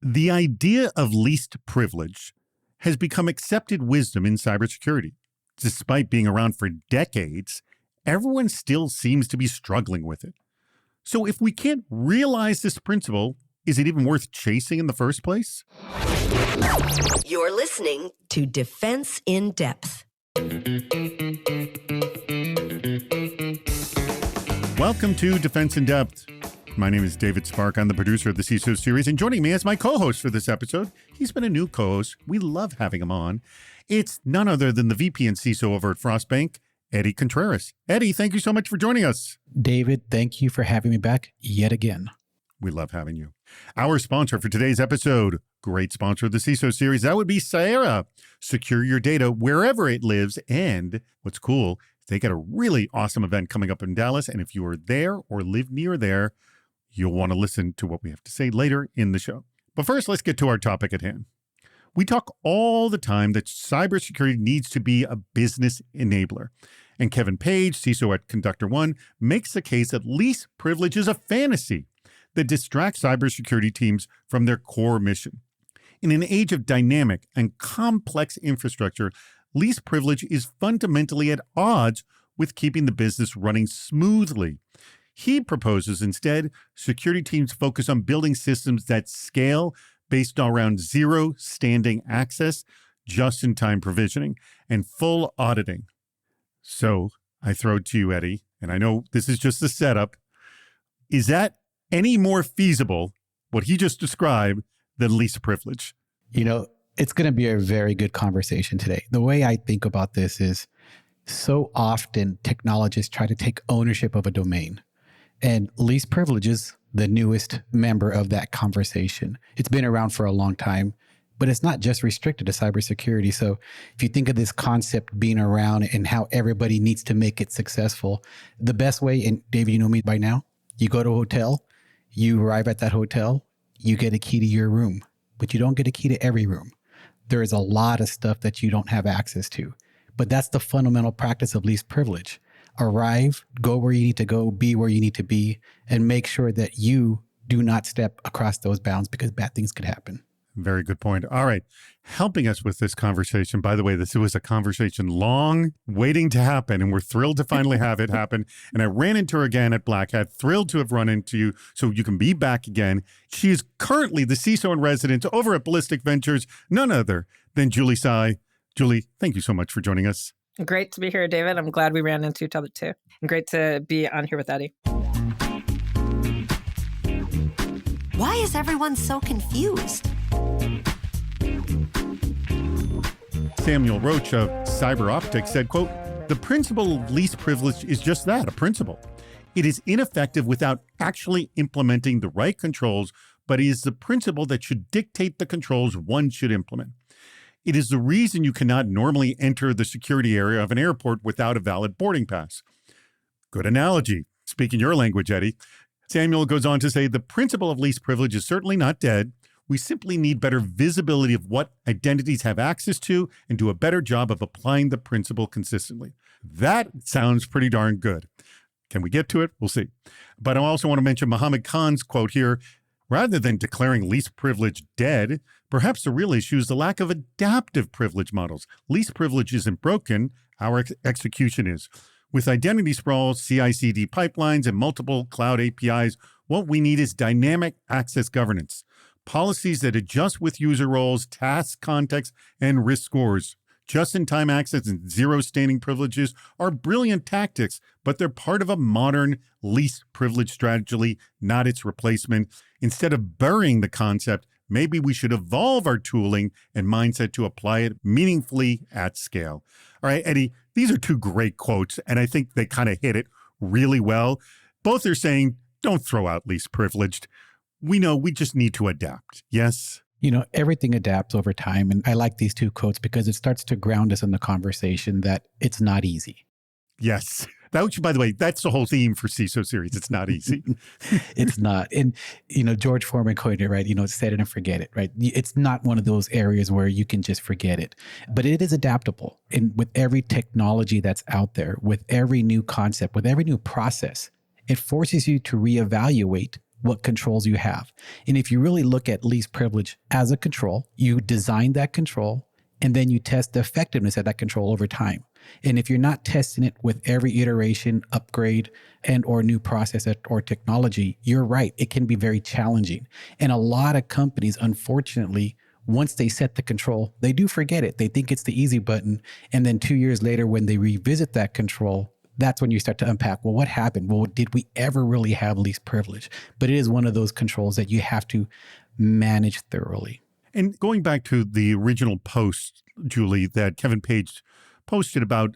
The idea of least privilege has become accepted wisdom in cybersecurity. Despite being around for decades, everyone still seems to be struggling with it. So if we can't realize this principle, is it even worth chasing in the first place? You're listening to Defense in Depth. Welcome to Defense in Depth. My name is David Spark. I'm the producer of the CISO series, and joining me as my co-host for this episode, he's been a new co-host. We love having him on. It's none other than the VP and CISO over at Frostbank, Eddie Contreras. Eddie, thank you so much for joining us. David, thank you for having me back yet again. We love having you. Our sponsor for today's episode, great sponsor of the CISO series, that would be Sierra. Secure your data wherever it lives. And what's cool, they got a really awesome event coming up in Dallas. And if you are there or live near there, you'll want to listen to what we have to say later in the show. But first, let's get to our topic at hand. We talk all the time that cybersecurity needs to be a business enabler. And Kevin Page, CISO at Conductor One, makes the case that least privilege is a fantasy that distracts cybersecurity teams from their core mission. In an age of dynamic and complex infrastructure, least privilege is fundamentally at odds with keeping the business running smoothly. He proposes instead security teams focus on building systems that scale based around zero standing access, just-in-time provisioning, and full auditing. So I throw it to you, Eddie, and I know this is just a setup. Is that any more feasible, what he just described, than least privilege? You know, it's going to be a very good conversation today. The way I think about this is so often technologists try to take ownership of a domain. And least privilege is the newest member of that conversation. It's been around for a long time, but it's not just restricted to cybersecurity. So if you think of this concept being around and how everybody needs to make it successful, the best way, and David, you know me by now, you go to a hotel, you arrive at that hotel, you get a key to your room, but you don't get a key to every room. There is a lot of stuff that you don't have access to, but that's the fundamental practice of least privilege. Arrive, go where you need to go, be where you need to be, and make sure that you do not step across those bounds because bad things could happen. Very good point. All right. Helping us with this conversation, by the way, this was a conversation long waiting to happen, and we're thrilled to finally have it happen. And I ran into her again at Black Hat, thrilled to have run into you so you can be back again. She is currently the CISO in residence over at Ballistic Ventures, none other than Julie Tsai. Julie, thank you so much for joining us. Great to be here, David. I'm glad we ran into each other too. And great to be on here with Eddie. Why is everyone so confused? Samuel Roach of Cyber Optics said, quote, "The principle of least privilege is just that, a principle. It is ineffective without actually implementing the right controls, but it is the principle that should dictate the controls one should implement. It is the reason you cannot normally enter the security area of an airport without a valid boarding pass." Good analogy. Speaking your language, Eddie. Samuel goes on to say, "The principle of least privilege is certainly not dead. We simply need better visibility of what identities have access to and do a better job of applying the principle consistently." That sounds pretty darn good. Can we get to it? We'll see. But I also want to mention Mohammed Khan's quote here. Rather than declaring least privilege dead, perhaps the real issue is the lack of adaptive privilege models. Least privilege isn't broken, our execution is. With identity sprawl, CI/CD pipelines, and multiple cloud APIs, what we need is dynamic access governance. Policies that adjust with user roles, task context, and risk scores. Just-in-time access and zero standing privileges are brilliant tactics, but they're part of a modern least privilege strategy, not its replacement. Instead of burying the concept, maybe we should evolve our tooling and mindset to apply it meaningfully at scale. All right, Eddie, these are two great quotes, and I think they kind of hit it really well. Both are saying, don't throw out least privileged. We know we just need to adapt. Yes? You know, everything adapts over time. And I like these two quotes because it starts to ground us in the conversation that it's not easy. Yes. That, by the way, that's the whole theme for CISO series. It's not easy. It's not. And, you know, George Foreman coined it, right? You know, set it and forget it, right? It's not one of those areas where you can just forget it, but it is adaptable. And with every technology that's out there, with every new concept, with every new process, it forces you to reevaluate what controls you have. And if you really look at least privilege as a control, you design that control and then you test the effectiveness of that control over time. And if you're not testing it with every iteration, upgrade, and or new process or technology, you're right. It can be very challenging. And a lot of companies, unfortunately, once they set the control, they do forget it. They think it's the easy button. And then 2 years later, when they revisit that control, that's when you start to unpack, well, what happened? Well, did we ever really have least privilege? But it is one of those controls that you have to manage thoroughly. And going back to the original post, Julie, that Kevin Page posted about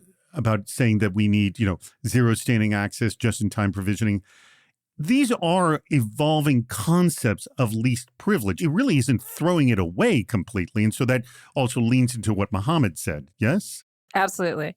saying that we need, zero standing access, just-in-time provisioning. These are evolving concepts of least privilege. It really isn't throwing it away completely. And so that also leans into what Mohammed said. Yes? Absolutely.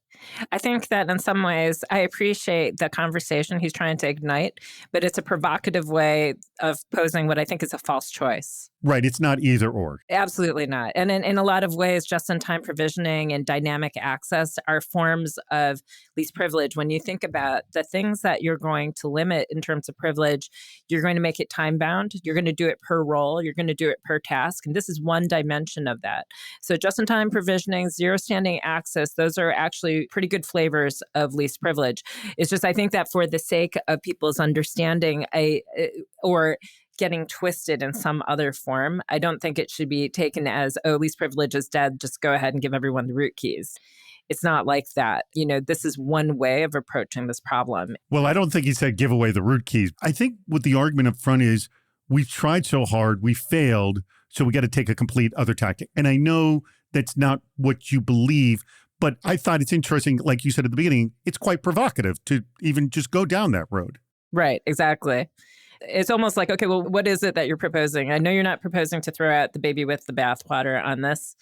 I think that in some ways, I appreciate the conversation he's trying to ignite, but it's a provocative way of posing what I think is a false choice. Right. It's not either or. Absolutely not. And in a lot of ways, just-in-time provisioning and dynamic access are forms of least privilege. When you think about the things that you're going to limit in terms of privilege, you're going to make it time-bound. You're going to do it per role. You're going to do it per task. And this is one dimension of that. So just-in-time provisioning, zero standing access, those are actually pretty good flavors of least privilege. It's just, I think that for the sake of people's understanding, or getting twisted in some other form, I don't think it should be taken as, oh, least privilege is dead, just go ahead and give everyone the root keys. It's not like that. This is one way of approaching this problem. Well, I don't think he said give away the root keys. I think what the argument up front is, we've tried so hard, we failed, so we got to take a complete other tactic. And I know that's not what you believe, but I thought it's interesting, like you said at the beginning, it's quite provocative to even just go down that road. Right, exactly. It's almost like, okay, well, what is it that you're proposing? I know you're not proposing to throw out the baby with the bathwater on this.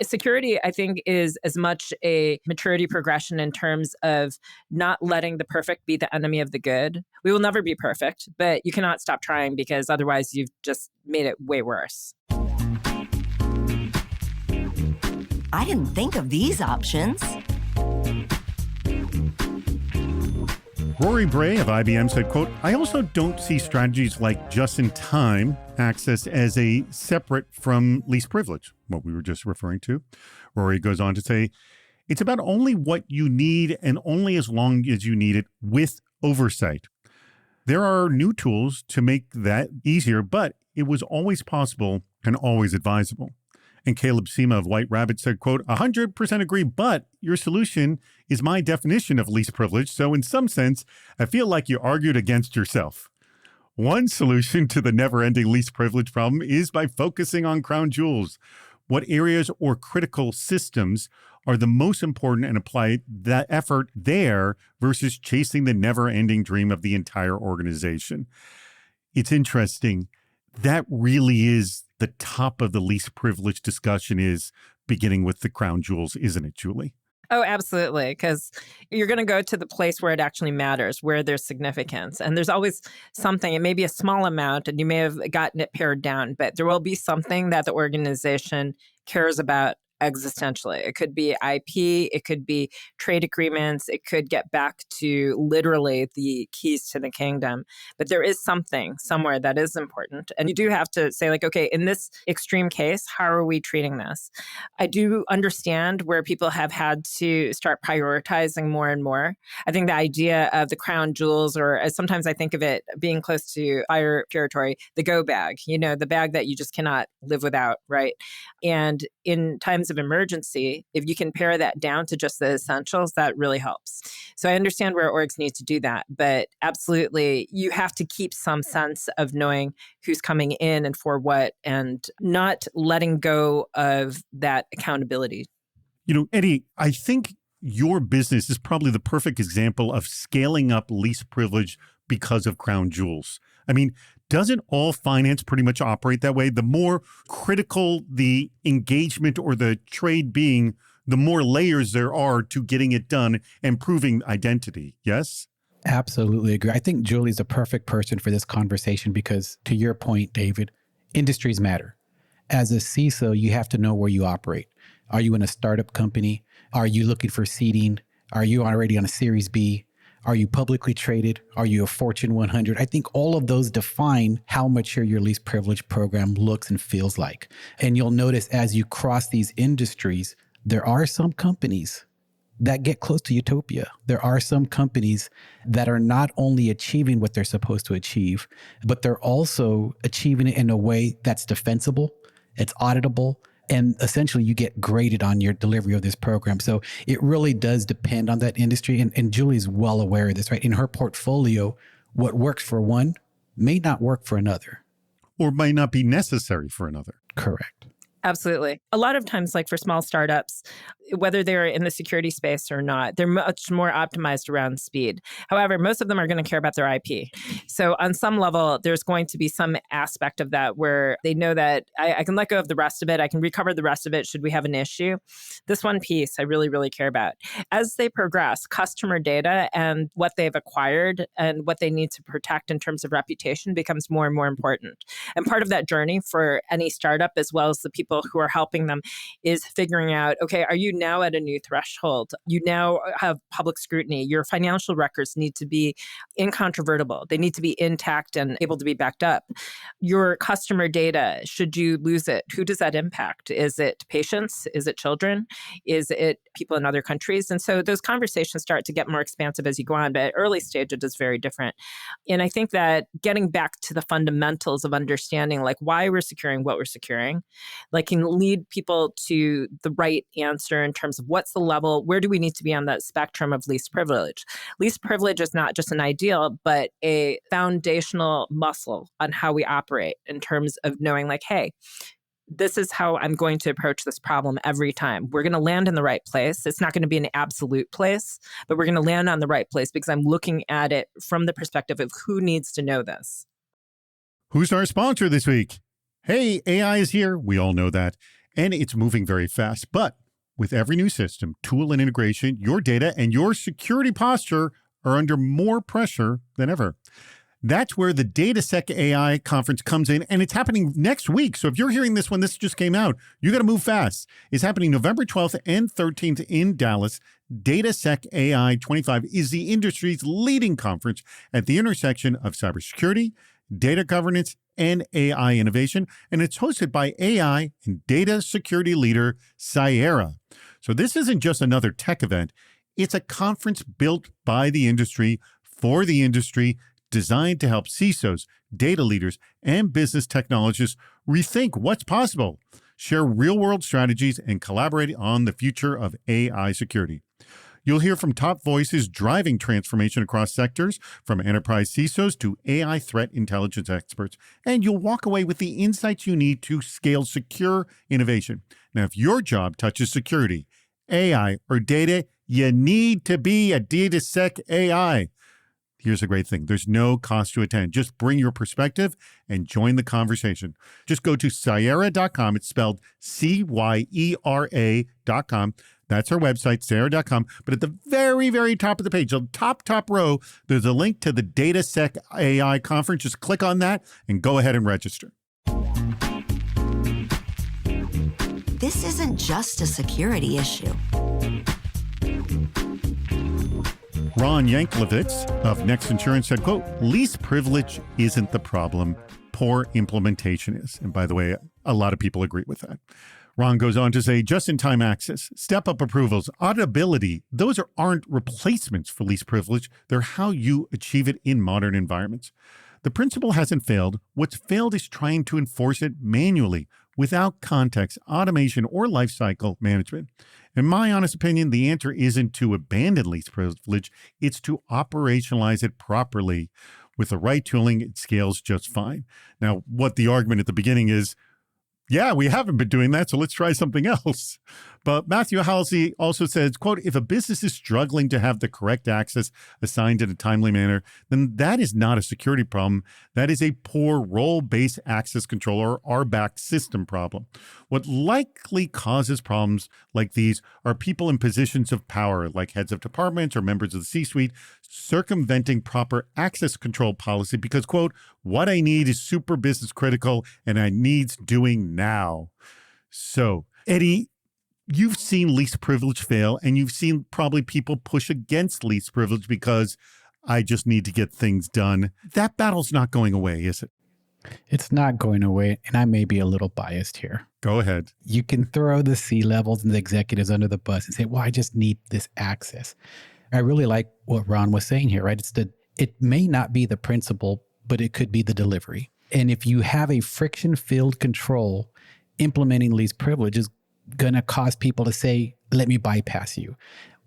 Security, I think, is as much a maturity progression in terms of not letting the perfect be the enemy of the good. We will never be perfect, but you cannot stop trying because otherwise you've just made it way worse. I didn't think of these options. Rory Bray of IBM said, quote, I also don't see strategies like just-in-time access as a separate from least privilege, what we were just referring to. Rory goes on to say, it's about only what you need and only as long as you need it with oversight. There are new tools to make that easier, but it was always possible and always advisable. And Caleb Seema of White Rabbit said, quote, 100% agree, but your solution is my definition of least privilege. So in some sense, I feel like you argued against yourself. One solution to the never-ending least privilege problem is by focusing on crown jewels. What areas or critical systems are the most important, and apply that effort there versus chasing the never-ending dream of the entire organization. It's interesting. That really is the top of the least privilege discussion, is beginning with the crown jewels, isn't it, Julie? Oh, absolutely. Because you're going to go to the place where it actually matters, where there's significance. And there's always something, it may be a small amount and you may have gotten it pared down, but there will be something that the organization cares about existentially. It could be IP, it could be trade agreements, it could get back to literally the keys to the kingdom. But there is something somewhere that is important. And you do have to say, like, okay, in this extreme case, how are we treating this? I do understand where people have had to start prioritizing more and more. I think the idea of the crown jewels, or as sometimes I think of it being close to fire territory, the go bag, the bag that you just cannot live without, right? And in times of emergency, if you can pare that down to just the essentials, that really helps. So I understand where orgs need to do that, but absolutely, you have to keep some sense of knowing who's coming in and for what, and not letting go of that accountability. Eddie, I think your business is probably the perfect example of scaling up least privilege because of crown jewels. I mean, doesn't all finance pretty much operate that way? The more critical the engagement or the trade being, the more layers there are to getting it done and proving identity. Yes? Absolutely agree. I think Julie's the perfect person for this conversation because, to your point, David, industries matter. As a CISO, you have to know where you operate. Are you in a startup company? Are you looking for seeding? Are you already on a Series B? Are you publicly traded? Are you a Fortune 100? I think all of those define how mature your least privilege program looks and feels like. And you'll notice as you cross these industries, there are some companies that get close to utopia. There are some companies that are not only achieving what they're supposed to achieve, but they're also achieving it in a way that's defensible, it's auditable, and essentially you get graded on your delivery of this program. So it really does depend on that industry. And Julie's well aware of this, right? In her portfolio, what works for one may not work for another. Or might not be necessary for another. Correct. Absolutely. A lot of times, like for small startups, whether they're in the security space or not, they're much more optimized around speed. However, most of them are going to care about their IP. So on some level, there's going to be some aspect of that where they know that I can let go of the rest of it. I can recover the rest of it should we have an issue. This one piece I really, really care about. As they progress, customer data and what they've acquired and what they need to protect in terms of reputation becomes more and more important. And part of that journey for any startup, as well as the people who are helping them, is figuring out, okay, are you now at a new threshold? You now have public scrutiny. Your financial records need to be incontrovertible. They need to be intact and able to be backed up. Your customer data, should you lose it, who does that impact? Is it patients? Is it children? Is it people in other countries? And so those conversations start to get more expansive as you go on, but at early stage, it is very different. And I think that getting back to the fundamentals of understanding like why we're securing what we're securing, like can lead people to the right answer in terms of what's the level, where do we need to be on that spectrum of least privilege? Least privilege is not just an ideal, but a foundational muscle on how we operate in terms of knowing like, hey, this is how I'm going to approach this problem every time. We're going to land in the right place. It's not going to be an absolute place, but we're going to land on the right place because I'm looking at it from the perspective of who needs to know this. Who's our sponsor this week? Hey, AI is here. We all know that. And it's moving very fast. But with every new system, tool, and integration, your data and your security posture are under more pressure than ever. That's where the DataSec AI conference comes in, and it's happening next week. So if you're hearing this when this just came out, you got to move fast. It's happening November 12th and 13th in Dallas. DataSec AI 25 is the industry's leading conference at the intersection of cybersecurity, data governance, and AI innovation, and it's hosted by AI and data security leader Sierra. So this isn't just another tech event. It's a conference built by the industry, for the industry, designed to help CISOs, data leaders, and business technologists rethink what's possible, share real-world strategies, and collaborate on the future of AI security. You'll hear from top voices driving transformation across sectors, from enterprise CISOs to AI threat intelligence experts, and you'll walk away with the insights you need to scale secure innovation. Now, if your job touches security, AI, or data, you need to be a DataSec AI. Here's a great thing. There's no cost to attend. Just bring your perspective and join the conversation. Just go to Sierra.com. It's spelled Cyera.com. That's our website, Sierra.com. But at the very, very top of the page, the top row, there's a link to the DataSec AI conference. Just click on that and go ahead and register. This isn't just a security issue. Ron Yanklowitz of Next Insurance said, quote, least privilege isn't the problem. Poor implementation is. And by the way, a lot of people agree with that. Ron goes on to say, just-in-time access, step-up approvals, auditability, those aren't replacements for least privilege. They're how you achieve it in modern environments. The principle hasn't failed. What's failed is trying to enforce it manually without context, automation, or lifecycle management. In my honest opinion, the answer isn't to abandon least privilege. It's to operationalize it properly. With the right tooling, it scales just fine. Now, what the argument at the beginning is, yeah, we haven't been doing that, so let's try something else. But Matthew Halsey also says, quote, if a business is struggling to have the correct access assigned in a timely manner, then that is not a security problem. That is a poor role-based access control or RBAC system problem. What likely causes problems like these are people in positions of power, like heads of departments or members of the C-suite, circumventing proper access control policy because, quote, what I need is super business critical and I needs doing now. So, Eddie, you've seen least privilege fail, and you've seen probably people push against least privilege because I just need to get things done. That battle's not going away, is it? It's not going away, and I may be a little biased here. Go ahead. You can throw the C-levels and the executives under the bus and say, well, I just need this access. I really like what Ron was saying here, right? It may not be the principle, but it could be the delivery. And if you have a friction-filled control, implementing least privilege is going to cause people to say, let me bypass you,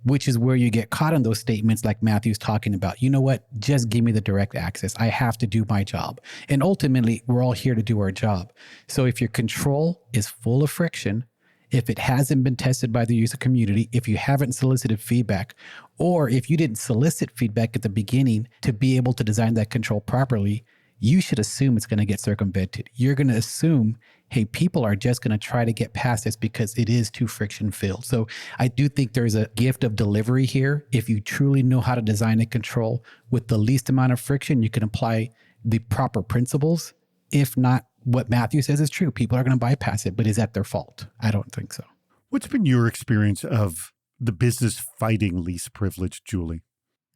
which is where you get caught on those statements like Matthew's talking about. You know what? Just give me the direct access. I have to do my job. And ultimately, we're all here to do our job. So if your control is full of friction, if it hasn't been tested by the user community, if you haven't solicited feedback, or if you didn't solicit feedback at the beginning to be able to design that control properly, you should assume it's going to get circumvented. You're going to assume, hey, people are just going to try to get past this because it is too friction filled. So I do think there's a gift of delivery here. If you truly know how to design a control with the least amount of friction, you can apply the proper principles. If not, what Matthew says is true. People are going to bypass it, but is that their fault? I don't think so. What's been your experience of the business fighting least privilege, Julie?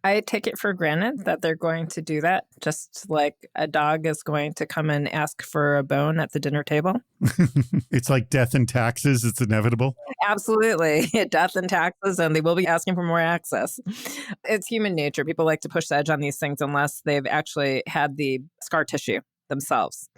I take it for granted that they're going to do that, just like a dog is going to come and ask for a bone at the dinner table. It's like death and taxes. It's inevitable. Absolutely. Death and taxes, and they will be asking for more access. It's human nature. People like to push the edge on these things unless they've actually had the scar tissue themselves.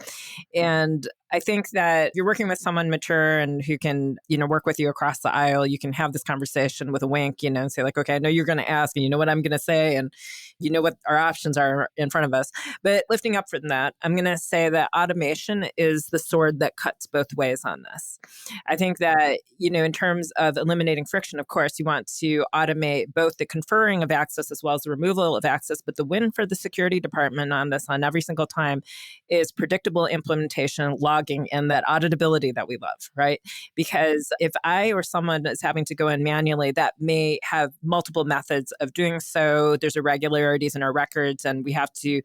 And I think that you're working with someone mature and who can, work with you across the aisle. You can have this conversation with a wink, and say like, okay, I know you're going to ask and you know what I'm going to say and you know what our options are in front of us. But lifting up from that, I'm going to say that automation is the sword that cuts both ways on this. I think that, in terms of eliminating friction, of course, you want to automate both the conferring of access as well as the removal of access. But the win for the security department on this on every single time is predictable implementation, logging, and that auditability that we love, right? Because if I or someone is having to go in manually, that may have multiple methods of doing so. There's irregularities in our records, and we have to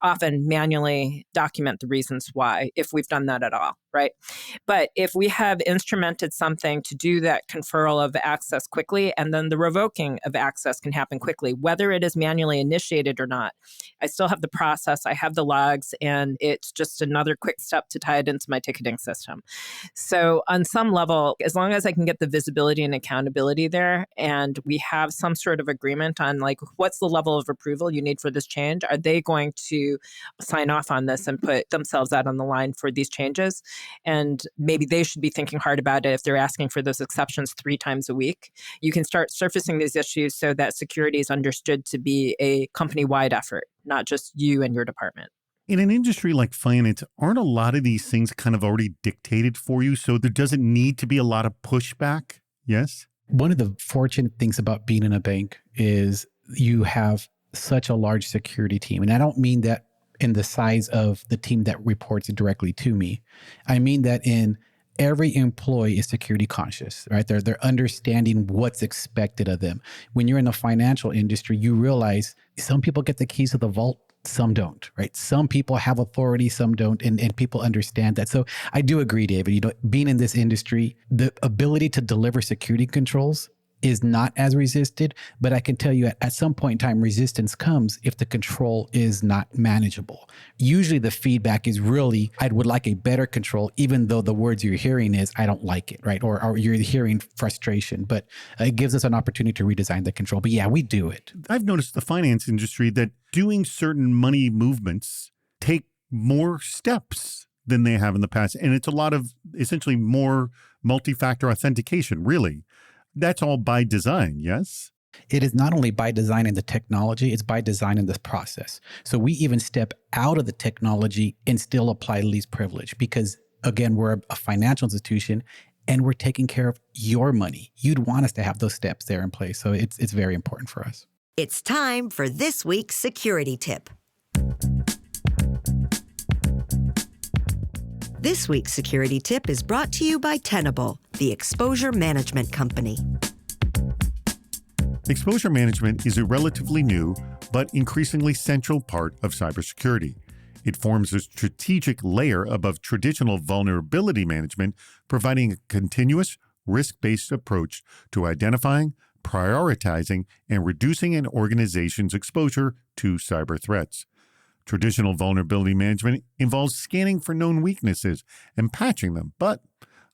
often manually document the reasons why, if we've done that at all, right? But if we have instrumented something to do that conferral of access quickly, and then the revoking of access can happen quickly, whether it is manually initiated or not, I still have the process, I have the logs, and it's just another quick step to tie it into my ticketing system. So on some level, as long as I can get the visibility and accountability there, and we have some sort of agreement on like, what's the level of approval you need for this change? Are they going to sign off on this and put themselves out on the line for these changes? And maybe they should be thinking hard about it if they're asking for those exceptions 3 times a week. You can start surfacing these issues so that security is understood to be a company-wide effort, not just you and your department. In an industry like finance, aren't a lot of these things kind of already dictated for you? So there doesn't need to be a lot of pushback? Yes? One of the fortunate things about being in a bank is you have such a large security team. And I don't mean that in the size of the team that reports directly to me. I mean that in every employee is security conscious, right? They're understanding what's expected of them. When you're in the financial industry, you realize some people get the keys to the vault, some don't, right? Some people have authority, some don't, and people understand that. So I do agree, David, being in this industry, the ability to deliver security controls is not as resisted, but I can tell you at some point in time, resistance comes if the control is not manageable. Usually the feedback is really, I would like a better control, even though the words you're hearing is, I don't like it, right? Or you're hearing frustration, but it gives us an opportunity to redesign the control. But yeah, we do it. I've noticed the finance industry that doing certain money movements take more steps than they have in the past. And it's a lot of essentially more multi-factor authentication, really. That's all by design, yes? It is not only by design in the technology, it's by design in the process. So we even step out of the technology and still apply least privilege because, again, we're a financial institution and we're taking care of your money. You'd want us to have those steps there in place. So it's very important for us. It's time for this week's security tip. This week's security tip is brought to you by Tenable, the exposure management company. Exposure management is a relatively new but increasingly central part of cybersecurity. It forms a strategic layer above traditional vulnerability management, providing a continuous, risk-based approach to identifying, prioritizing and reducing an organization's exposure to cyber threats. Traditional vulnerability management involves scanning for known weaknesses and patching them, but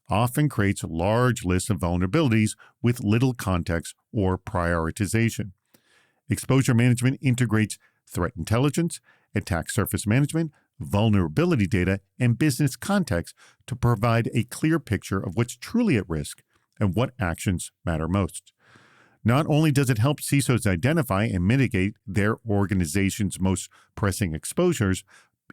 often creates large lists of vulnerabilities with little context or prioritization. Exposure management integrates threat intelligence, attack surface management, vulnerability data, and business context to provide a clear picture of what's truly at risk and what actions matter most. Not only does it help CISOs identify and mitigate their organization's most pressing exposures,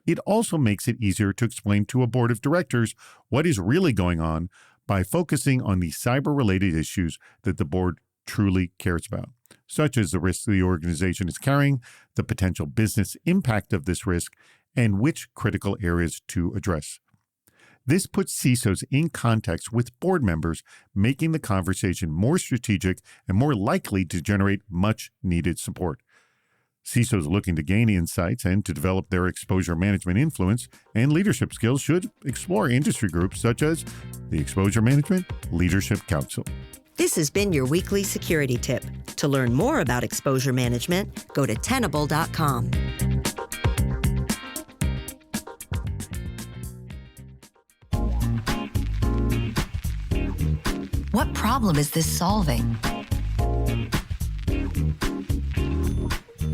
it also makes it easier to explain to a board of directors what is really going on by focusing on the cyber-related issues that the board truly cares about, such as the risks the organization is carrying, the potential business impact of this risk, and which critical areas to address. This puts CISOs in context with board members, making the conversation more strategic and more likely to generate much-needed support. CISOs looking to gain insights and to develop their exposure management influence and leadership skills should explore industry groups such as the Exposure Management Leadership Council. This has been your weekly security tip. To learn more about exposure management, go to Tenable.com. What problem is this solving?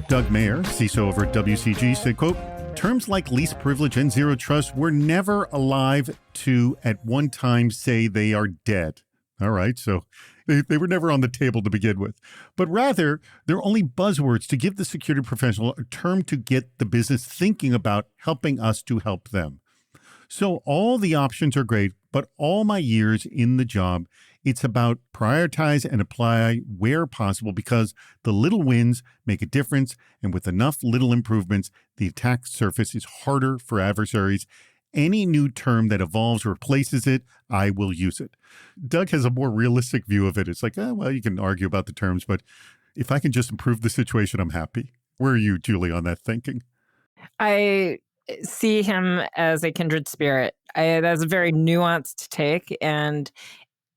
Doug Mayer, CISO over at WCG, said, quote, terms like least privilege and zero trust were never alive to at one time say they are dead. All right, so they were never on the table to begin with. But rather, they're only buzzwords to give the security professional a term to get the business thinking about helping us to help them. So all the options are great, but all my years in the job, it's about prioritize and apply where possible because the little wins make a difference, and with enough little improvements, the attack surface is harder for adversaries. Any new term that evolves or replaces it, I will use it. Doug has a more realistic view of it. It's like, well, you can argue about the terms, but if I can just improve the situation, I'm happy. Where are you, Julie, on that thinking? I see him as a kindred spirit. That's a very nuanced take, and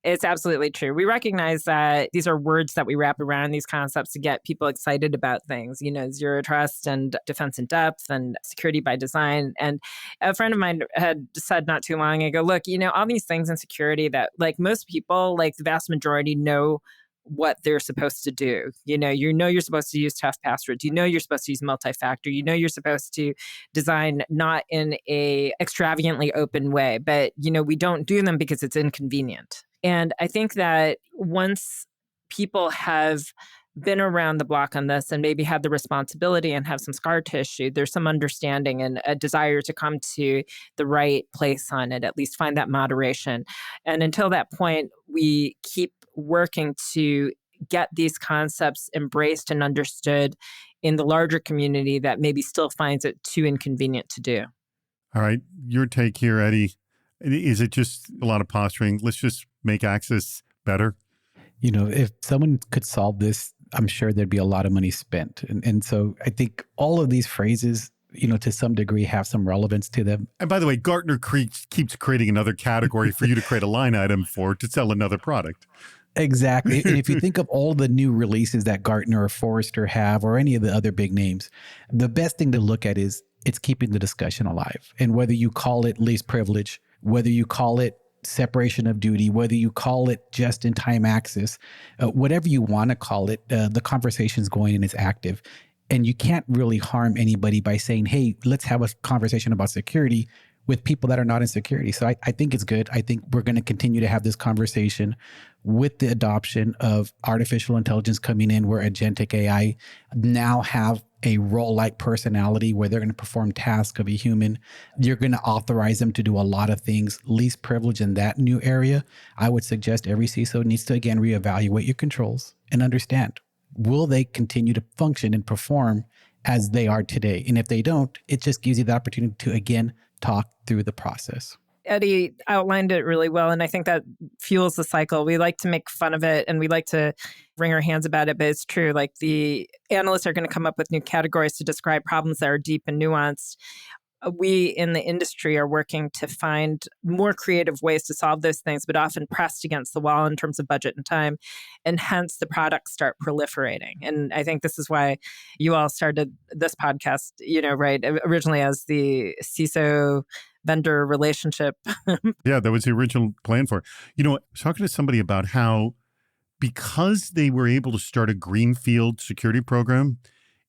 it's absolutely true. We recognize that these are words that we wrap around these concepts to get people excited about things, zero trust and defense in depth and security by design. And a friend of mine had said not too long ago, look, all these things in security that like most people, like the vast majority know what they're supposed to do. You're supposed to use tough passwords. You're supposed to use multi-factor. You're supposed to design not in a extravagantly open way, but we don't do them because it's inconvenient. And I think that once people have been around the block on this and maybe had the responsibility and have some scar tissue, there's some understanding and a desire to come to the right place on it, at least find that moderation. And until that point, we keep working to get these concepts embraced and understood in the larger community that maybe still finds it too inconvenient to do. All right. Your take here, Eddie. Is it just a lot of posturing? Let's just make access better? If someone could solve this, I'm sure there'd be a lot of money spent. And so I think all of these phrases, to some degree have some relevance to them. And by the way, Gartner keeps creating another category for you to create a line item for to sell another product. Exactly. And if you think of all the new releases that Gartner or Forrester have, or any of the other big names, the best thing to look at is it's keeping the discussion alive. And whether you call it least privilege, whether you call it separation of duty, whether you call it just-in-time access, whatever you want to call it, the conversation's going and it's active. And you can't really harm anybody by saying, hey, let's have a conversation about security with people that are not in security. So I think it's good. I think we're going to continue to have this conversation with the adoption of artificial intelligence coming in, where agentic AI now have a role-like personality where they're going to perform tasks of a human. You're going to authorize them to do a lot of things. Least privilege in that new area, I would suggest every CISO needs to, again, reevaluate your controls and understand, will they continue to function and perform as they are today? And if they don't, it just gives you the opportunity to, again, talk through the process. Eddie outlined it really well, and I think that fuels the cycle. We like to make fun of it, and we like to wring our hands about it, but it's true. Like, the analysts are going to come up with new categories to describe problems that are deep and nuanced. we in the industry are working to find more creative ways to solve those things, but often pressed against the wall in terms of budget and time. And hence the products start proliferating. And I think this is why you all started this podcast, right, originally as the CISO vendor relationship. Yeah, that was the original plan for it. I was talking to somebody about how because they were able to start a greenfield security program,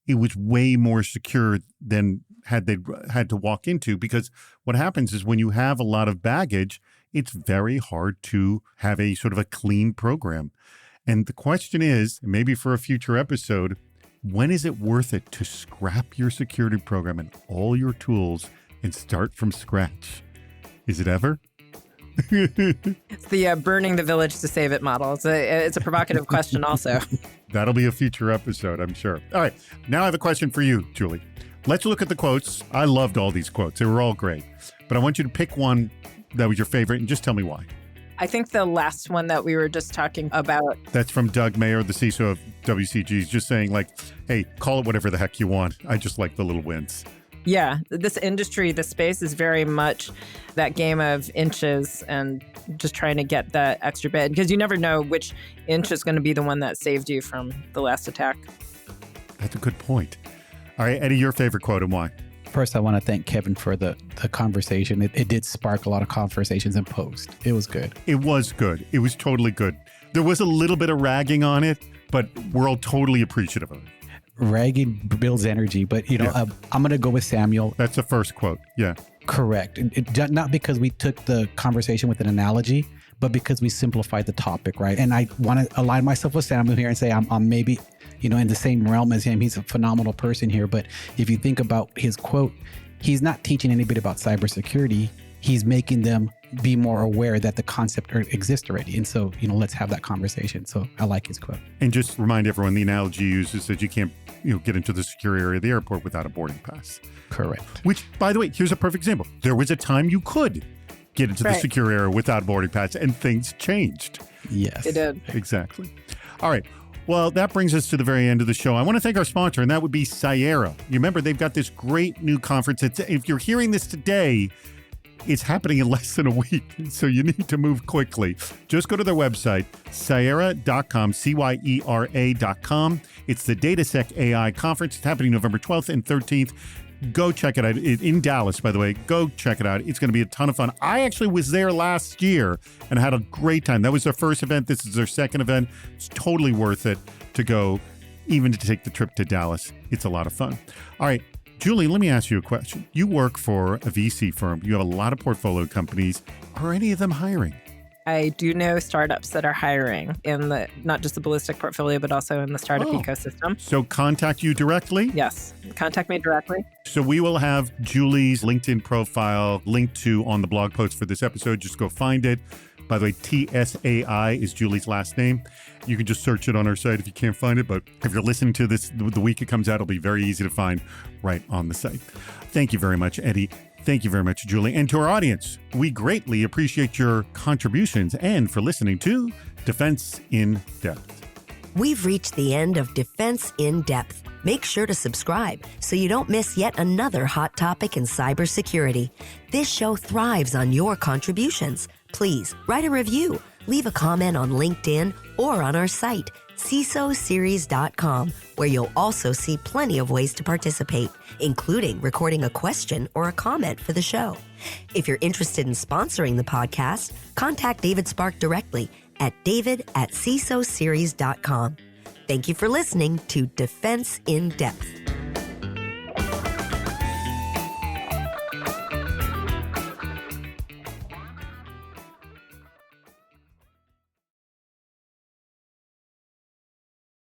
it was way more secure than had they had to walk into, because what happens is when you have a lot of baggage, it's very hard to have a sort of a clean program. And the question is, maybe for a future episode, when is it worth it to scrap your security program and all your tools and start from scratch? Is it ever? It's the burning the village to save it model. It's a provocative question also. That'll be a future episode, I'm sure. All right. Now I have a question for you, Julie. Let's look at the quotes. I loved all these quotes. They were all great. But I want you to pick one that was your favorite and just tell me why. I think the last one that we were just talking about. That's from Doug Mayer, the CISO of WCG. He's just saying, like, hey, call it whatever the heck you want. I just like the little wins. Yeah, this industry, this space is very much that game of inches and just trying to get that extra bit, because you never know which inch is going to be the one that saved you from the last attack. That's a good point. All right, Eddie, your favorite quote and why? First, I want to thank Kevin for the conversation. It did spark a lot of conversations in post. It was good. It was good. It was totally good. There was a little bit of ragging on it, but we're all totally appreciative of it. Ragging builds energy, but I'm going to go with Samuel. That's the first quote. Yeah. Correct. Not because we took the conversation with an analogy, but because we simplified the topic, right? And I want to align myself with Samuel here and say I'm maybe, in the same realm as him. He's a phenomenal person here. But if you think about his quote, he's not teaching anybody about cybersecurity. He's making them be more aware that the concept exists already. And so, let's have that conversation. So I like his quote. And just remind everyone, the analogy used is that you can't, get into the secure area of the airport without a boarding pass. Correct. Which, by the way, here's a perfect example. There was a time you could get into the secure area without a boarding pass, and things changed. Yes. It did. Exactly. All right. Well, that brings us to the very end of the show. I want to thank our sponsor, and that would be Cyera. You remember, they've got this great new conference. If you're hearing this today, it's happening in less than a week, so you need to move quickly. Just go to their website, Cyera.com, Cyera.com. It's the DataSec AI conference. It's happening November 12th and 13th. Go check it out. In Dallas, by the way. Go check it out. It's going to be a ton of fun. I actually was there last year and had a great time. That was their first event. This is their second event. It's totally worth it to go, even to take the trip to Dallas. It's a lot of fun. All right. Julie, let me ask you a question. You work for a VC firm. You have a lot of portfolio companies. Are any of them hiring? I do know startups that are hiring in not just the ballistic portfolio, but also in the startup ecosystem. So contact you directly? Yes. Contact me directly. So we will have Julie's LinkedIn profile linked to on the blog post for this episode. Just go find it. By the way, TSAI is Julie's last name. You can just search it on our site if you can't find it. But if you're listening to this the week it comes out, it'll be very easy to find right on the site. Thank you very much, Eddie. Thank you very much, Julie. And to our audience, we greatly appreciate your contributions and for listening to Defense in Depth. We've reached the end of Defense in Depth. Make sure to subscribe so you don't miss yet another hot topic in cybersecurity. This show thrives on your contributions. Please write a review, leave a comment on LinkedIn or on our site, CISOseries.com, where you'll also see plenty of ways to participate, including recording a question or a comment for the show. If you're interested in sponsoring the podcast, contact David Spark directly at david@CISOseries.com. Thank you for listening to Defense in Depth.